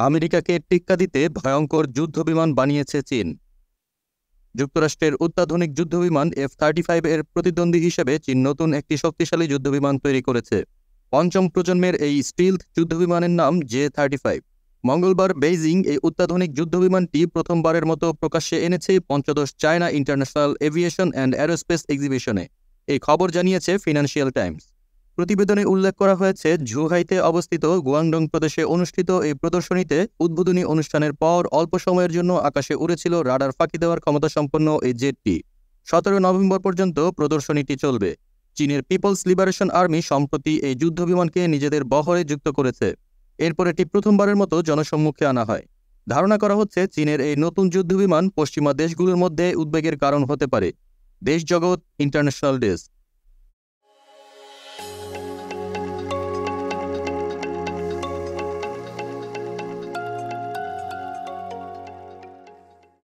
আমেরিকাকে টেক্কা দিতে ভয়ঙ্কর যুদ্ধবিমান বানিয়েছে চীন। যুক্তরাষ্ট্রের অত্যাধুনিক যুদ্ধবিমান F-35 এর প্রতিদ্বন্দ্বী হিসেবে চীন নতুন একটি শক্তিশালী যুদ্ধবিমান তৈরি করেছে। পঞ্চম প্রজন্মের এই স্টিলথ যুদ্ধবিমানের নাম J-35। মঙ্গলবার বেইজিং এই অত্যাধুনিক যুদ্ধবিমানটি প্রথমবারের মতো প্রকাশ্যে এনেছে পঞ্চদশ China international aviation and aerospace এক্সিবিশনে। এই খবর জানিয়েছে ফিনান্সিয়াল টাইমস। প্রতিবেদনে উল্লেখ করা হয়েছে, ঝুহাইতে অবস্থিত গুয়াংডং প্রদেশে অনুষ্ঠিত এই প্রদর্শনীতে উদ্বোধনী অনুষ্ঠানের পর অল্প সময়ের জন্য আকাশে উড়েছিল রাডার ফাঁকি দেওয়ার ক্ষমতাসম্পন্ন এই জেটটি। 17 নভেম্বর পর্যন্ত প্রদর্শনীটি চলবে। চীনের পিপলস লিবারেশন আর্মি সম্প্রতি এই যুদ্ধবিমানকে নিজেদের বহরে যুক্ত করেছে। এরপর এটি প্রথমবারের মতো জনসম্মুখে আনা হয়। ধারণা করা হচ্ছে, চীনের এই নতুন যুদ্ধবিমান পশ্চিমা দেশগুলোর মধ্যে উদ্বেগের কারণ হতে পারে। দেশ জগৎ ইন্টারন্যাশনাল ডেস্ক।